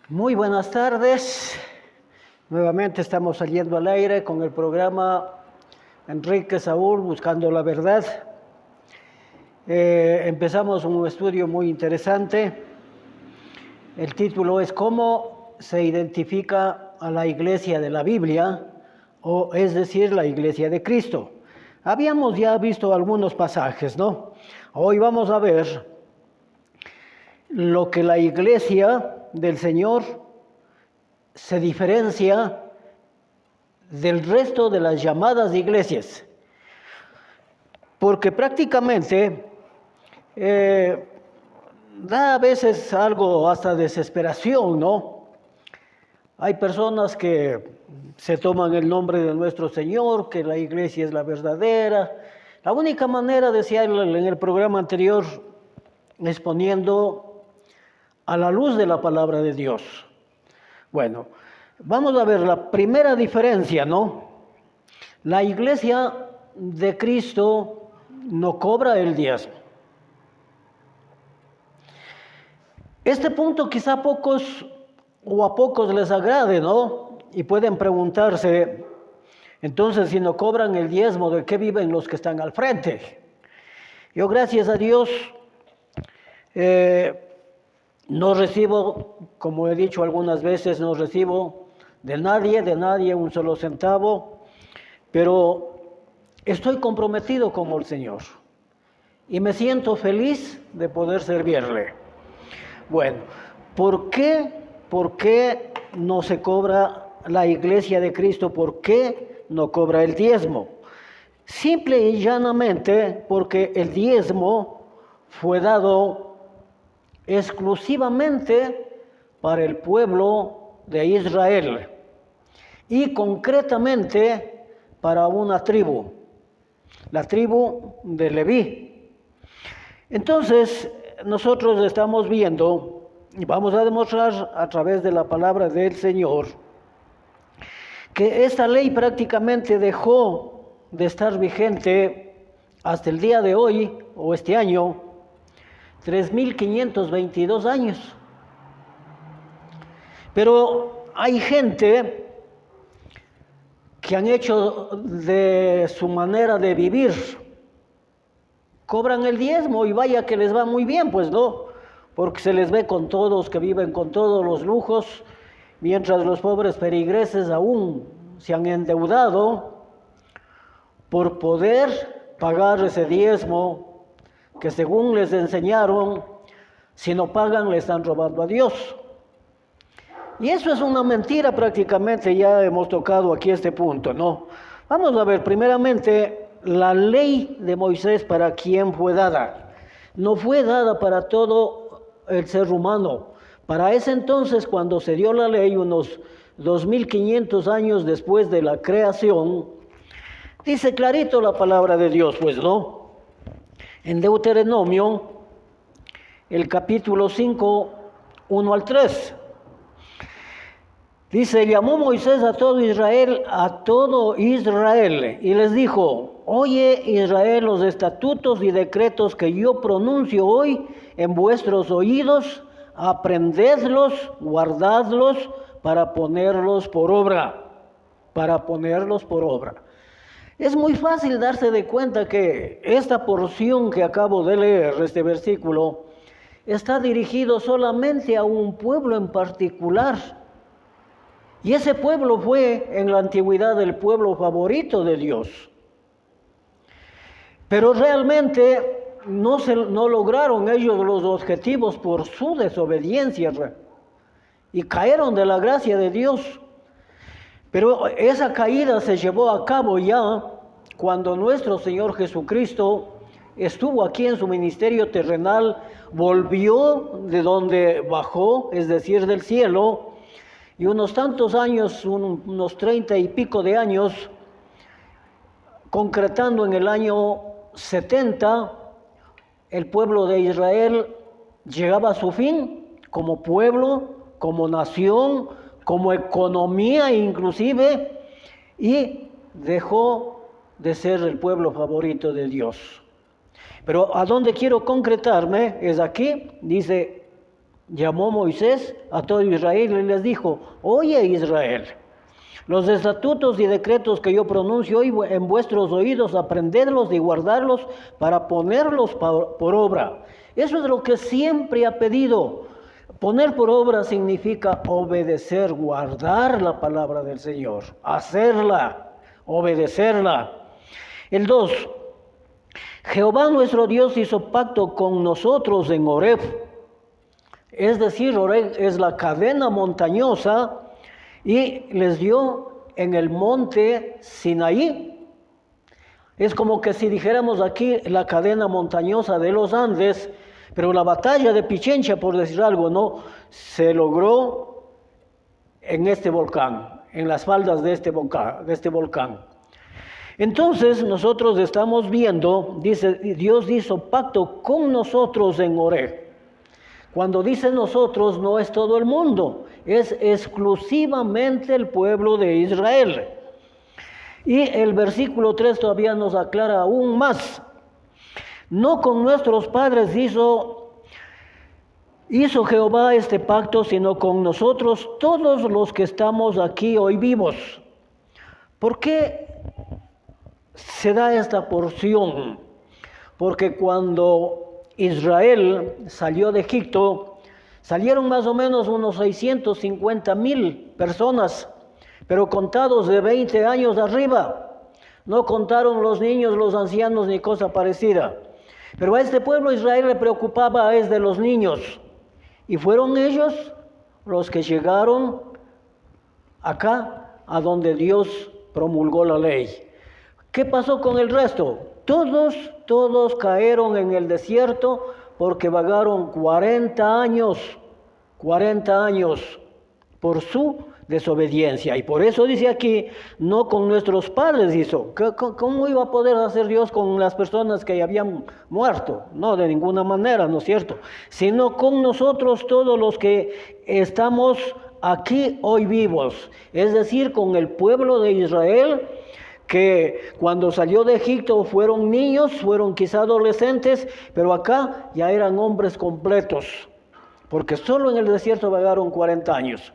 Muy buenas tardes. Nuevamente estamos saliendo al aire con el programa Enrique Saúl Buscando la Verdad. Empezamos un estudio muy interesante. El título es ¿Cómo se identifica a la iglesia de la Biblia? O es decir, la iglesia de Cristo. Habíamos ya visto algunos pasajes, ¿no? Hoy vamos a ver lo que la iglesia del Señor se diferencia del resto de las llamadas iglesias, porque prácticamente da a veces algo hasta desesperación, ¿no? Hay personas que se toman el nombre de nuestro Señor, que la iglesia es la verdadera. La única manera, decía en el programa anterior, es poniendo a la luz de la palabra de Dios. Bueno, vamos a ver la primera diferencia, ¿no? La iglesia de Cristo no cobra el diezmo. Este punto quizá a pocos les agrade, ¿no? Y pueden preguntarse, entonces si no cobran el diezmo, ¿de qué viven los que están al frente? Yo, gracias a Dios, no recibo, como he dicho algunas veces, no recibo de nadie un solo centavo, pero estoy comprometido con el Señor y me siento feliz de poder servirle. Bueno, ¿por qué no se cobra la iglesia de Cristo? ¿Por qué no cobra el diezmo? Simple y llanamente porque el diezmo fue dado exclusivamente para el pueblo de Israel y concretamente para una tribu, la tribu de Leví. Entonces, nosotros estamos viendo y vamos a demostrar a través de la palabra del Señor que esta ley prácticamente dejó de estar vigente hasta el día de hoy o este año, 3.522 años. Pero hay gente que han hecho de su manera de vivir, cobran el diezmo y vaya que les va muy bien, pues no, porque se les ve con todos, que viven con todos los lujos, mientras los pobres peligreses aún se han endeudado por poder pagar ese diezmo que según les enseñaron, si no pagan le están robando a Dios. Y eso es una mentira prácticamente, ya hemos tocado aquí este punto, ¿no? Vamos a ver primeramente la ley de Moisés, ¿para quién fue dada? No fue dada para todo el ser humano. Para ese entonces, cuando se dio la ley, unos 2.500 años después de la creación, dice clarito la palabra de Dios, pues, ¿no? En Deuteronomio, el capítulo 5, 1 al 3. Dice, llamó Moisés a todo Israel, y les dijo, oye Israel, los estatutos y decretos que yo pronuncio hoy en vuestros oídos, aprendedlos, guardadlos para ponerlos por obra. Es muy fácil darse de cuenta que esta porción que acabo de leer, este versículo, está dirigido solamente a un pueblo en particular. Y ese pueblo fue en la antigüedad el pueblo favorito de Dios. Pero realmente no lograron ellos los objetivos por su desobediencia y cayeron de la gracia de Dios. Pero esa caída se llevó a cabo ya cuando nuestro Señor Jesucristo estuvo aquí en su ministerio terrenal, volvió de donde bajó, es decir, del cielo, y unos tantos años, unos 30 y pico de años, concretando en el año 70, el pueblo de Israel llegaba a su fin como pueblo, como nación, como economía inclusive, y dejó de ser el pueblo favorito de Dios. Pero a donde quiero concretarme es aquí, dice, llamó Moisés a todo Israel y les dijo: oye Israel, los estatutos y decretos que yo pronuncio hoy en vuestros oídos, aprendedlos y guardarlos para ponerlos por obra. Eso es lo que siempre ha pedido. Poner por obra significa obedecer, guardar la palabra del Señor, hacerla, obedecerla. El 2. Jehová nuestro Dios hizo pacto con nosotros en Horeb. Es decir, Horeb es la cadena montañosa, y les dio en el monte Sinaí. Es como que si dijéramos aquí la cadena montañosa de los Andes, pero la batalla de Pichincha, por decir algo, no, se logró en este volcán, en las faldas de este volcán. Entonces nosotros estamos viendo, dice, Dios hizo pacto con nosotros en Horeb. Cuando dice nosotros, no es todo el mundo, es exclusivamente el pueblo de Israel. Y el versículo 3 todavía nos aclara aún más. No con nuestros padres hizo Jehová este pacto, sino con nosotros, todos los que estamos aquí hoy vivos. ¿Por qué se da esta porción? Porque cuando Israel salió de Egipto, salieron más o menos unos 650,000 personas, pero contados de 20 años arriba. No contaron los niños, los ancianos, ni cosa parecida. Pero a este pueblo Israel le preocupaba es de los niños. Y fueron ellos los que llegaron acá, a donde Dios promulgó la ley. ¿Qué pasó con el resto? Todos cayeron en el desierto porque vagaron 40 años por su desobediencia. Y por eso dice aquí, no con nuestros padres hizo. ¿Cómo iba a poder hacer Dios con las personas que habían muerto? No, de ninguna manera, ¿no es cierto? Sino con nosotros todos los que estamos aquí hoy vivos. Es decir, con el pueblo de Israel, que cuando salió de Egipto fueron niños, fueron quizá adolescentes, pero acá ya eran hombres completos, porque solo en el desierto vagaron 40 años.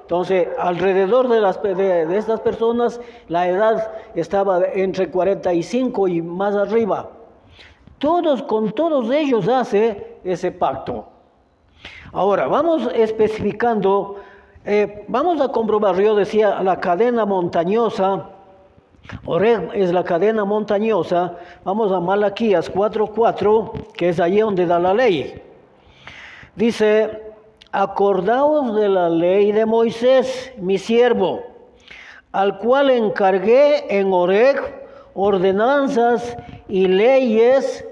Entonces, alrededor de estas personas, la edad estaba entre 45 y más arriba. Con todos ellos hace ese pacto. Ahora, vamos especificando, vamos a comprobar, yo decía, la cadena montañosa. Horeb es la cadena montañosa. Vamos a Malaquías 4:4, que es allí donde da la ley. Dice: acordaos de la ley de Moisés, mi siervo, al cual encargué en Horeb ordenanzas y leyes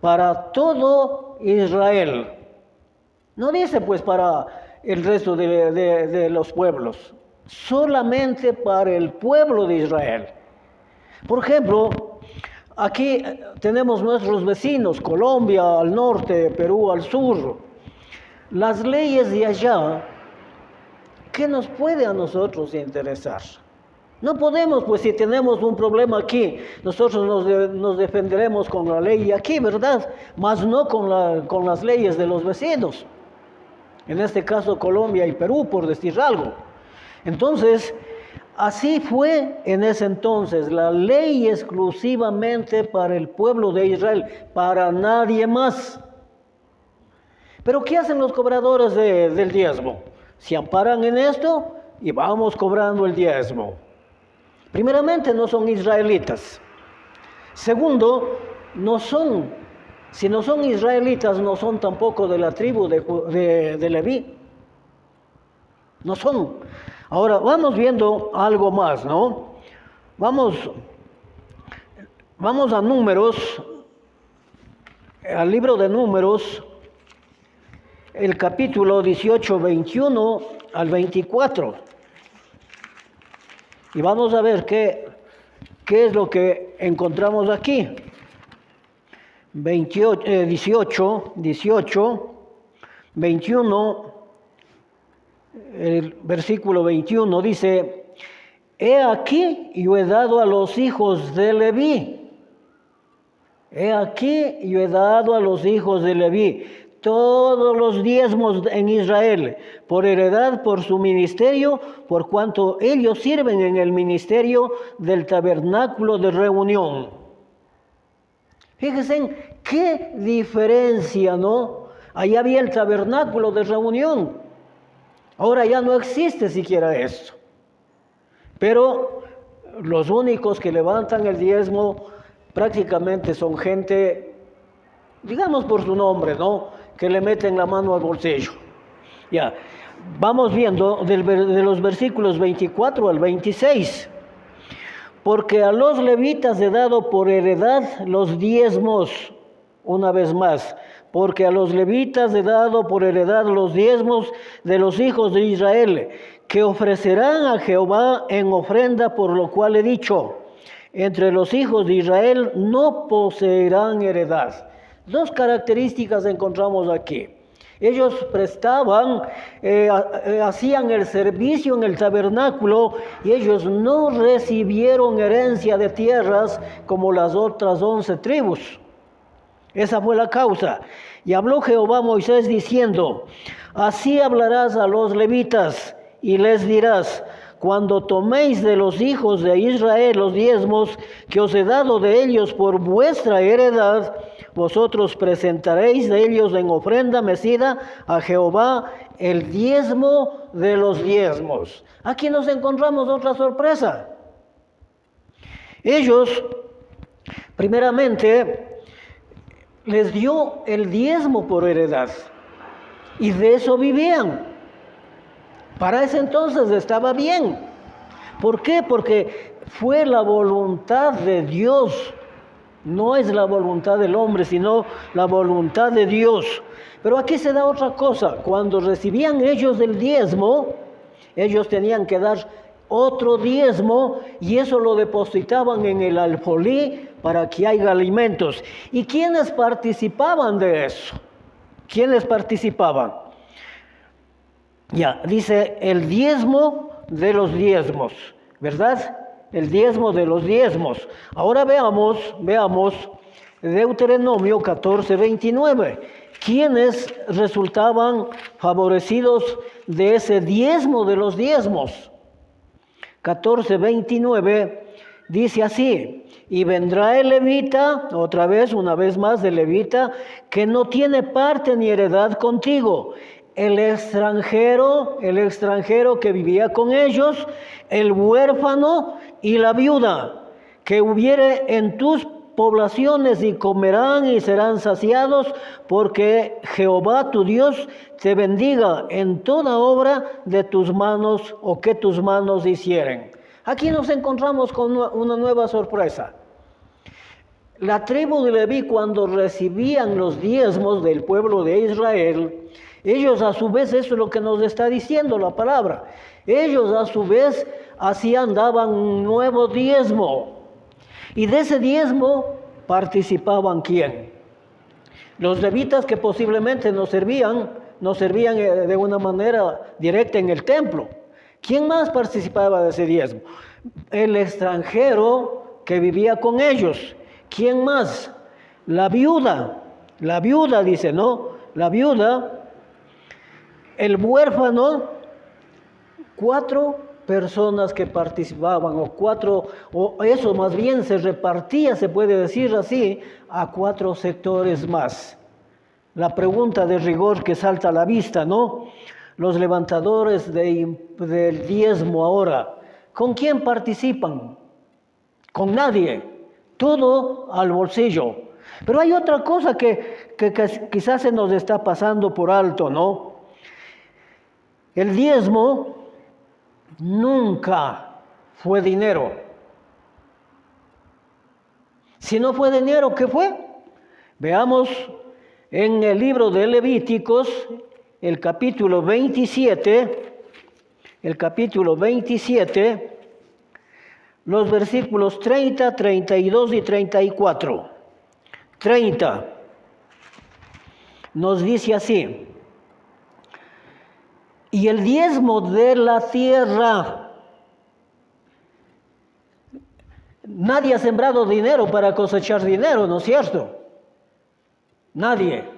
para todo Israel. No dice pues para el resto de los pueblos, solamente para el pueblo de Israel. Por ejemplo, aquí tenemos nuestros vecinos, Colombia al norte, Perú al sur. Las leyes de allá, ¿qué nos puede a nosotros interesar? No podemos, pues si tenemos un problema aquí, nosotros nos defenderemos con la ley aquí, ¿verdad? Mas no con las leyes de los vecinos. En este caso Colombia y Perú, por decir algo. Entonces, así fue en ese entonces, la ley exclusivamente para el pueblo de Israel, para nadie más. Pero ¿qué hacen los cobradores del diezmo? Se amparan en esto y vamos cobrando el diezmo. Primeramente, no son israelitas. Segundo, si no son israelitas, no son tampoco de la tribu de Leví. No son. Ahora, vamos viendo algo más, ¿no? Vamos a Números, al libro de Números, el capítulo 18, 21 al 24. Y vamos a ver qué es lo que encontramos aquí. 18, 21, el versículo 21 dice: he aquí yo he dado a los hijos de Leví. He aquí yo he dado a los hijos de Leví todos los diezmos en Israel, por heredad, por su ministerio, por cuanto ellos sirven en el ministerio del tabernáculo de reunión. Fíjense qué diferencia, ¿no? Allá había el tabernáculo de reunión. Ahora ya no existe siquiera esto. Pero los únicos que levantan el diezmo prácticamente son gente, digamos por su nombre, ¿no?, que le meten la mano al bolsillo. Ya, vamos viendo de los versículos 24 al 26. Porque a los levitas he dado por heredad los diezmos, una vez más, porque a los levitas he dado por heredad los diezmos de los hijos de Israel, que ofrecerán a Jehová en ofrenda, por lo cual he dicho, entre los hijos de Israel no poseerán heredad. Dos características encontramos aquí. Ellos prestaban, hacían el servicio en el tabernáculo y ellos no recibieron herencia de tierras como las otras 11 tribus. Esa fue la causa. Y habló Jehová a Moisés diciendo, así hablarás a los levitas y les dirás, cuando toméis de los hijos de Israel los diezmos que os he dado de ellos por vuestra heredad, vosotros presentaréis de ellos en ofrenda mecida a Jehová el diezmo de los diezmos. Aquí nos encontramos otra sorpresa. Ellos, primeramente, les dio el diezmo por heredad y de eso vivían. Para ese entonces estaba bien. ¿Por qué? Porque fue la voluntad de Dios. No es la voluntad del hombre, sino la voluntad de Dios. Pero aquí se da otra cosa. Cuando recibían ellos el diezmo, ellos tenían que dar otro diezmo y eso lo depositaban en el alfolí para que haya alimentos. ¿Y quiénes participaban de eso? ¿Quiénes participaban? Ya, dice el diezmo de los diezmos, ¿verdad? El diezmo de los diezmos. Ahora veamos Deuteronomio 14:29. ¿Quiénes resultaban favorecidos de ese diezmo de los diezmos? 14:29 dice así, y vendrá el levita, una vez más el levita, que no tiene parte ni heredad contigo, el extranjero que vivía con ellos, el huérfano y la viuda, que hubiere en tus poblaciones y comerán y serán saciados, porque Jehová tu Dios te bendiga en toda obra de tus manos o que tus manos hicieren. Aquí nos encontramos con una nueva sorpresa. La tribu de Leví, cuando recibían los diezmos del pueblo de Israel, ellos a su vez, eso es lo que nos está diciendo la palabra, ellos a su vez daban un nuevo diezmo. Y de ese diezmo participaban ¿quién? Los levitas, que posiblemente no servían de una manera directa en el templo. ¿Quién más participaba de ese diezmo? El extranjero que vivía con ellos. ¿Quién más? La viuda dice, ¿no? La viuda, el huérfano, 4 personas que participaban, o eso más bien se repartía, se puede decir así, a 4 sectores más. La pregunta de rigor que salta a la vista, ¿no? Los levantadores del diezmo ahora, ¿con quién participan? Con nadie, todo al bolsillo. Pero hay otra cosa que quizás se nos está pasando por alto, ¿no? El diezmo nunca fue dinero. Si no fue dinero, ¿qué fue? Veamos en el libro de Levíticos, el capítulo 27, los versículos 30, 32 y 34. 30 nos dice así: y el diezmo de la tierra. Nadie ha sembrado dinero para cosechar dinero, ¿no es cierto? Nadie.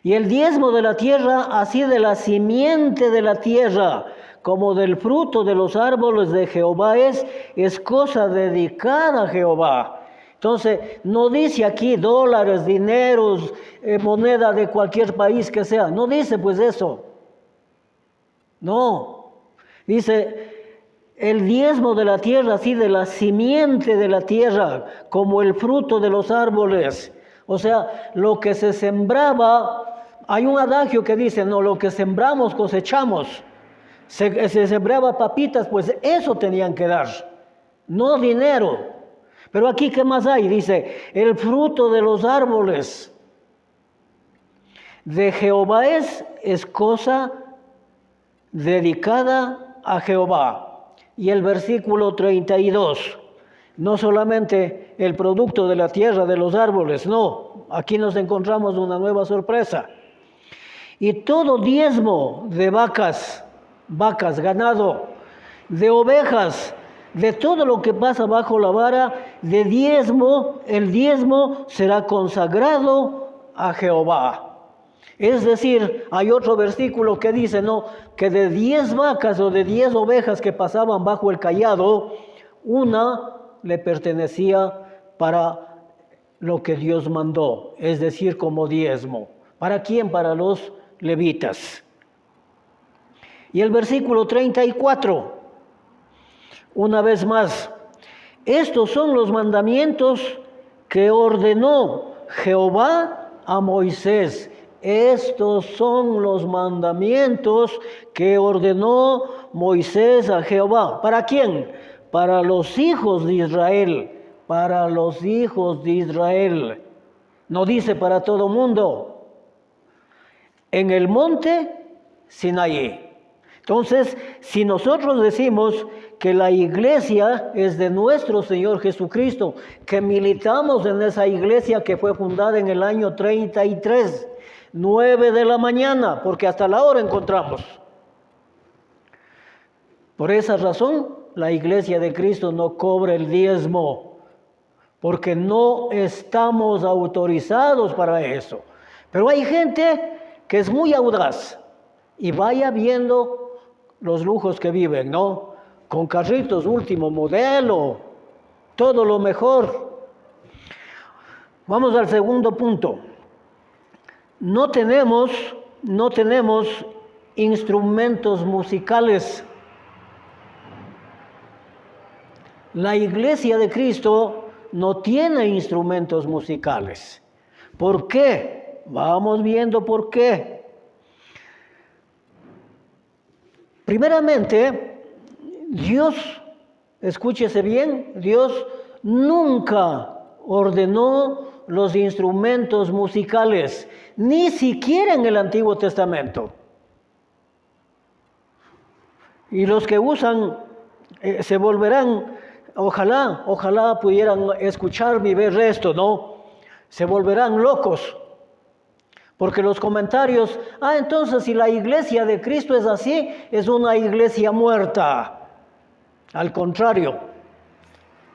Y el diezmo de la tierra, así de la simiente de la tierra, como del fruto de los árboles de Jehová es cosa dedicada a Jehová. Entonces, no dice aquí dólares, dineros, moneda de cualquier país que sea. No dice pues eso. No. Dice, el diezmo de la tierra, así de la simiente de la tierra, como el fruto de los árboles. O sea, lo que se sembraba, hay un adagio que dice, no, lo que sembramos cosechamos. Se sembraba papitas, pues eso tenían que dar, no dinero. Pero aquí, ¿qué más hay? Dice, el fruto de los árboles de Jehová es cosa dedicada a Jehová. Y el versículo 32, no solamente el producto de la tierra, de los árboles, no, aquí nos encontramos una nueva sorpresa. Y todo diezmo de vacas, ganado, de ovejas, de todo lo que pasa bajo la vara, de diezmo, el diezmo será consagrado a Jehová. Es decir, hay otro versículo que dice, no, que de 10 vacas o de 10 ovejas que pasaban bajo el cayado, una le pertenecía para lo que Dios mandó, es decir, como diezmo. ¿Para quién? Para los levitas. Y el versículo 34, una vez más, estos son los mandamientos que ordenó Jehová a Moisés. Estos son los mandamientos que ordenó Moisés a Jehová. ¿Para quién? Para los hijos de Israel. Para los hijos de Israel. No dice para todo mundo. En el monte Sinaí. Entonces, si nosotros decimos que la iglesia es de nuestro Señor Jesucristo, que militamos en esa iglesia que fue fundada en el año 33, 9 de la mañana, porque hasta la hora encontramos. Por esa razón, la iglesia de Cristo no cobra el diezmo, porque no estamos autorizados para eso. Pero hay gente que es muy audaz y vaya viendo los lujos que viven, ¿no? Con carritos último modelo, todo lo mejor. Vamos al segundo punto. No tenemos instrumentos musicales. La iglesia de Cristo no tiene instrumentos musicales. ¿Por qué? Vamos viendo por qué. Primeramente, Dios, escúchese bien, Dios nunca ordenó los instrumentos musicales, ni siquiera en el Antiguo Testamento. Y los que usan se volverán, ojalá pudieran escucharme y ver esto, ¿no? Se volverán locos. Porque los comentarios, entonces si la iglesia de Cristo es así, es una iglesia muerta. Al contrario,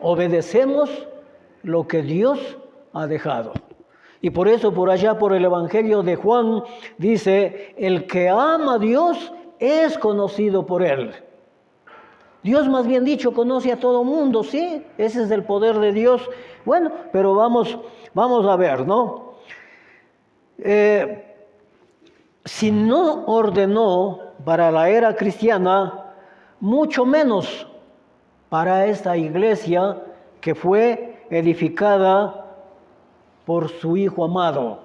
obedecemos lo que Dios ha dejado. Y por eso por allá, por el Evangelio de Juan, dice, el que ama a Dios es conocido por Él. Dios, más bien dicho, conoce a todo mundo, sí, ese es el poder de Dios. Bueno, pero vamos a ver, ¿no? Si no ordenó para la era cristiana, mucho menos para esta iglesia que fue edificada por su Hijo amado.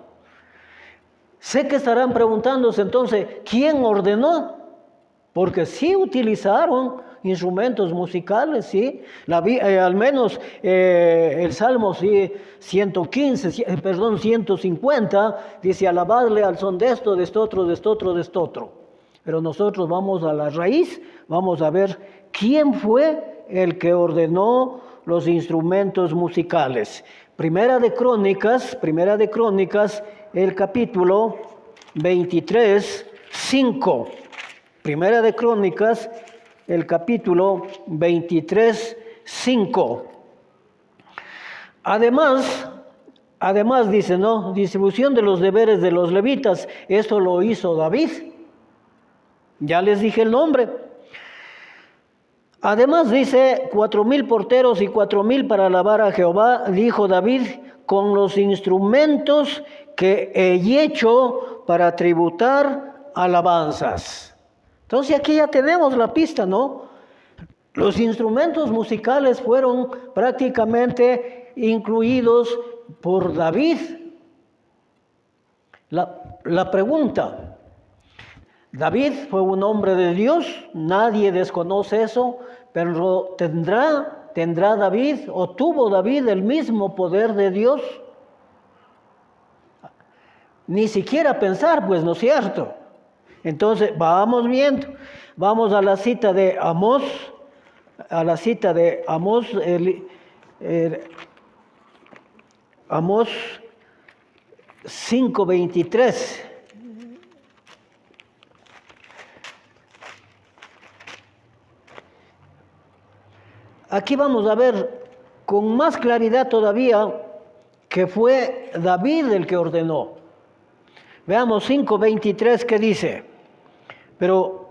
Sé que estarán preguntándose entonces, ¿quién ordenó? Porque sí utilizaron instrumentos musicales, sí. Al menos el Salmo 150 dice, alabadle al son de esto, de esto otro, de esto otro, de esto otro. Pero nosotros vamos a la raíz, vamos a ver quién fue el que ordenó los instrumentos musicales. Primera de Crónicas, el capítulo 23, 5. Primera de Crónicas, el capítulo 23, 5. Además, Además dice, ¿no? Distribución de los deberes de los levitas. Esto lo hizo David. Ya les dije el nombre. Además dice, 4,000 porteros y 4,000 para alabar a Jehová, dijo David, con los instrumentos que he hecho para tributar alabanzas. Entonces aquí ya tenemos la pista, ¿no? Los instrumentos musicales fueron prácticamente incluidos por David. La pregunta, David fue un hombre de Dios, nadie desconoce eso, pero ¿tendrá David o tuvo David el mismo poder de Dios? Ni siquiera pensar, pues, ¿no es cierto? Entonces, vamos viendo, vamos a la cita de Amós, Amós 5:23. Aquí vamos a ver con más claridad todavía que fue David el que ordenó. Veamos 5:23 que dice, pero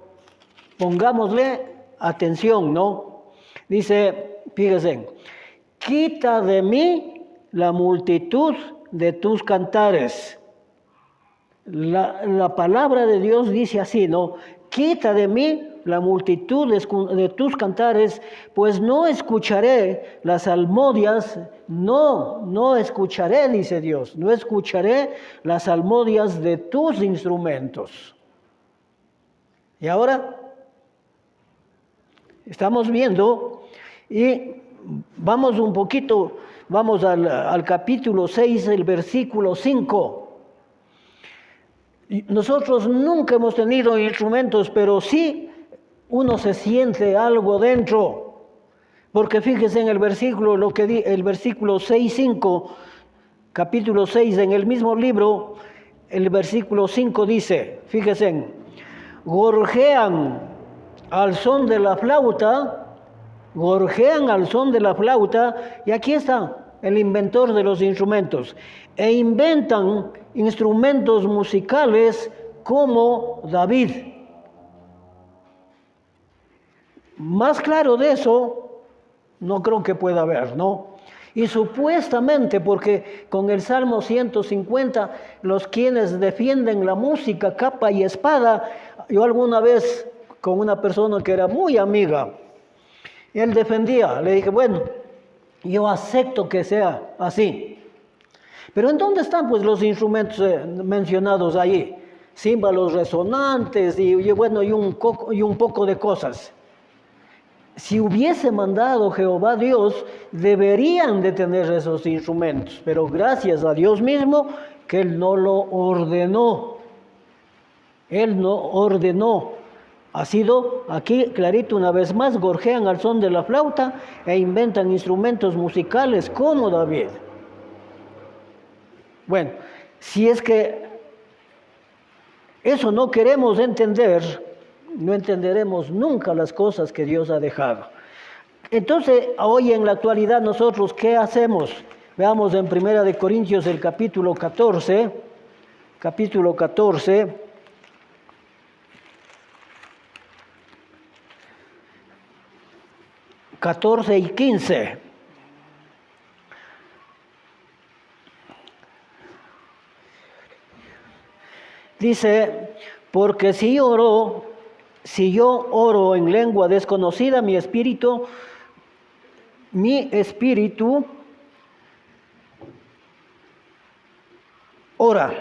pongámosle atención, ¿no? Dice, fíjense, quita de mí la multitud de tus cantares. La palabra de Dios dice así, ¿no? Quita de mí la multitud de tus cantares, pues no escucharé las salmodias, no escucharé, dice Dios, no escucharé las salmodias de tus instrumentos. Y ahora estamos viendo y vamos un poquito, vamos al capítulo 6, el versículo 5. Nosotros nunca hemos tenido instrumentos, pero sí uno se siente algo dentro, porque fíjese en el versículo, el versículo 6:5, capítulo 6, en el mismo libro, el versículo 5 dice, fíjese, gorjean al son de la flauta, y aquí está el inventor de los instrumentos, e inventan instrumentos musicales como David. Más claro de eso, no creo que pueda haber, ¿no? Y supuestamente, porque con el Salmo 150, los quienes defienden la música capa y espada, yo alguna vez con una persona que era muy amiga, él defendía, le dije, bueno, yo acepto que sea así. Pero ¿en dónde están pues los instrumentos mencionados allí? Címbalos resonantes y un poco de cosas. Si hubiese mandado Jehová Dios, deberían de tener esos instrumentos, pero gracias a Dios mismo que Él no lo ordenó. Él no ordenó. Ha sido aquí clarito una vez más, gorjean al son de la flauta e inventan instrumentos musicales como David. Bueno, si es que eso no queremos entender, no entenderemos nunca las cosas que Dios ha dejado. Entonces, hoy en la actualidad nosotros, ¿qué hacemos? Veamos en 1 Corintios el capítulo 14, 14 y 15. Dice, porque si yo oro en lengua desconocida, mi espíritu ora,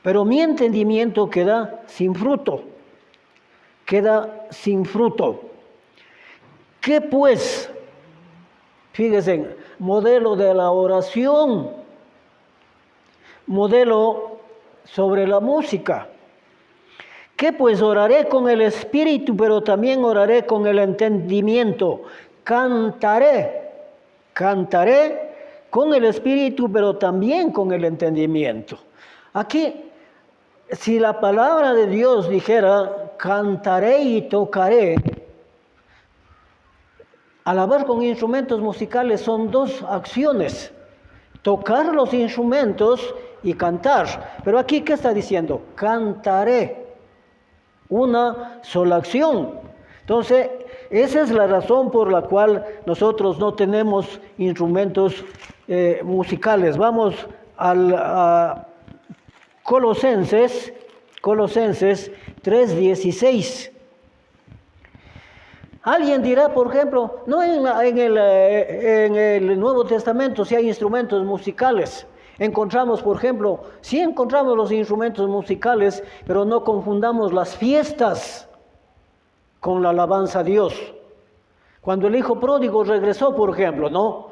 pero mi entendimiento queda sin fruto. ¿Qué pues? Fíjense, modelo de la oración, modelo sobre la música. ¿Qué pues? Oraré con el espíritu, pero también oraré con el entendimiento. Cantaré con el espíritu, pero también con el entendimiento. Aquí, si la palabra de Dios dijera, cantaré y tocaré, alabar con instrumentos musicales son dos acciones. tocar los instrumentos y cantar. Pero aquí, ¿qué está diciendo? Cantaré. Una sola acción. Entonces, esa es la razón por la cual nosotros no tenemos instrumentos musicales. Vamos a Colosenses 3:16. Alguien dirá, por ejemplo, no en el Nuevo Testamento si hay instrumentos musicales. Encontramos, por ejemplo, sí encontramos los instrumentos musicales, pero no confundamos las fiestas con la alabanza a Dios. Cuando el hijo pródigo regresó, por ejemplo, ¿no?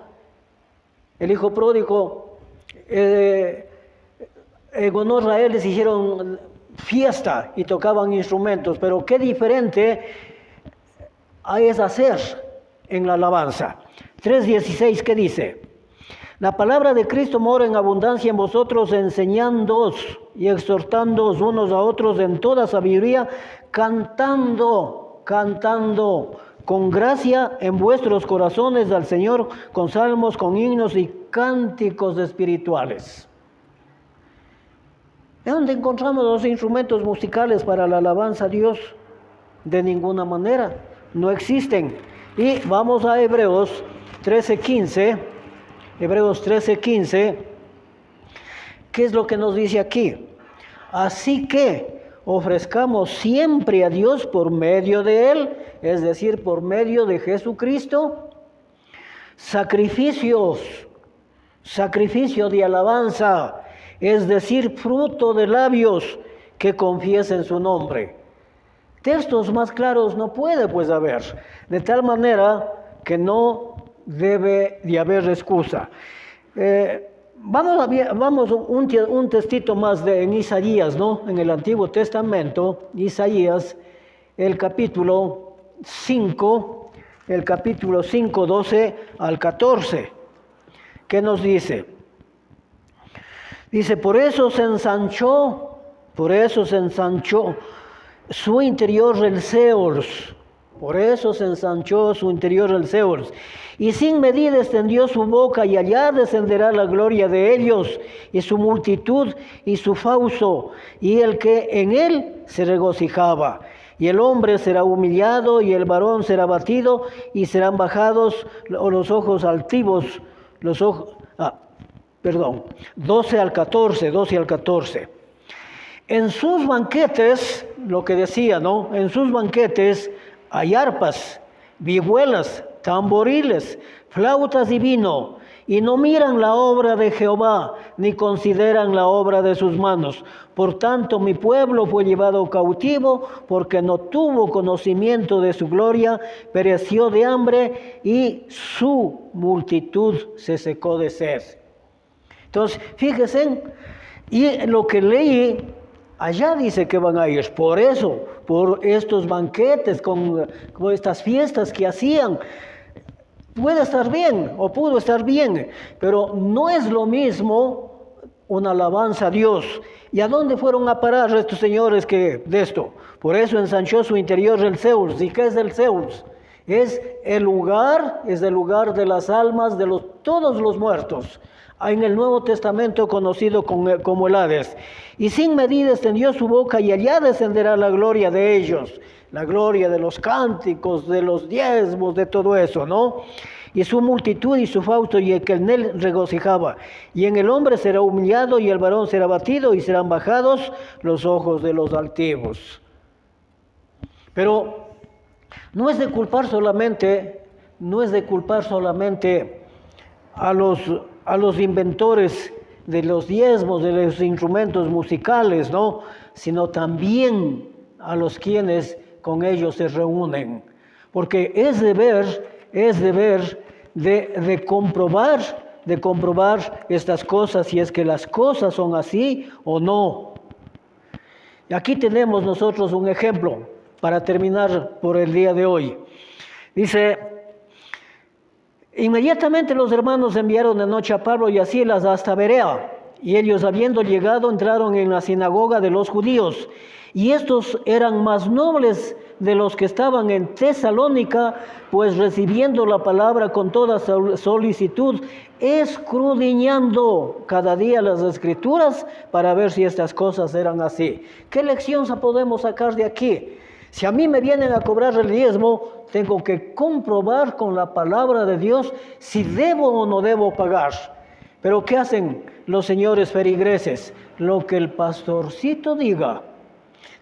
El hijo pródigo, en honor a él les hicieron fiesta y tocaban instrumentos, pero qué diferente es hacer en la alabanza. 3:16, ¿qué dice? La palabra de Cristo mora en abundancia en vosotros, enseñándoos y exhortándoos unos a otros en toda sabiduría, cantando con gracia en vuestros corazones al Señor, con salmos, con himnos y cánticos espirituales. ¿Es donde encontramos los instrumentos musicales para la alabanza a Dios? De ninguna manera, no existen. Y vamos a Hebreos 13:15. Hebreos 13:15. ¿Qué es lo que nos dice aquí? Así que ofrezcamos siempre a Dios por medio de Él, es decir, por medio de Jesucristo, sacrificio de alabanza, es decir, fruto de labios que confiesen su nombre. Textos más claros no puede pues haber, de tal manera que no debe de haber excusa. Vamos un textito más en Isaías, ¿no? En el Antiguo Testamento, Isaías, el capítulo 5, 12 al 14. ¿Qué nos dice? Dice, por eso se ensanchó su interior el Seol. Por eso se ensanchó su interior el Seol. Y sin medida extendió su boca, y allá descenderá la gloria de ellos, y su multitud, y su fausto, y el que en él se regocijaba. Y el hombre será humillado, y el varón será batido, y serán bajados los ojos altivos, 12 al 14. En sus banquetes, lo que decía, ¿no? En sus banquetes hay arpas, vihuelas, tamboriles, flautas y vino, y no miran la obra de Jehová, ni consideran la obra de sus manos. Por tanto, mi pueblo fue llevado cautivo, porque no tuvo conocimiento de su gloria, pereció de hambre, y su multitud se secó de sed. Entonces, fíjense, y lo que leí, allá dice que van a ir, por eso, por estos banquetes, con estas fiestas que hacían. Puede estar bien, o pudo estar bien, pero no es lo mismo una alabanza a Dios. ¿Y a dónde fueron a parar estos señores que de esto? Por eso ensanchó su interior el Seol. ¿Y qué es el Seol? Es el lugar de las almas de todos los muertos. En el Nuevo Testamento conocido como el Hades. Y sin medida extendió su boca, y allá descenderá la gloria de ellos, la gloria de los cánticos, de los diezmos, de todo eso, ¿no? Y su multitud y su fausto, y el que en él regocijaba. Y en el hombre será humillado, y el varón será batido, y serán bajados los ojos de los altivos. Pero no es de culpar solamente a los inventores de los diezmos, de los instrumentos musicales, ¿no? Sino también a los quienes con ellos se reúnen. Porque es deber de comprobar estas cosas, si es que las cosas son así o no. Y aquí tenemos nosotros un ejemplo para terminar por el día de hoy. Dice: inmediatamente los hermanos enviaron de noche a Pablo y a Silas hasta Berea, y ellos, habiendo llegado, entraron en la sinagoga de los judíos, y estos eran más nobles de los que estaban en Tesalónica, pues recibiendo la palabra con toda solicitud, escudriñando cada día las Escrituras para ver si estas cosas eran así. ¿Qué lección podemos sacar de aquí? Si a mí me vienen a cobrar el diezmo, tengo que comprobar con la palabra de Dios si debo o no debo pagar. Pero ¿qué hacen los señores feligreses? Lo que el pastorcito diga.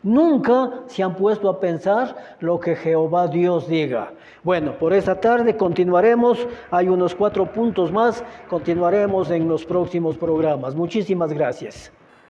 Nunca se han puesto a pensar lo que Jehová Dios diga. Bueno, por esta tarde continuaremos. Hay unos 4 puntos más. Continuaremos en los próximos programas. Muchísimas gracias.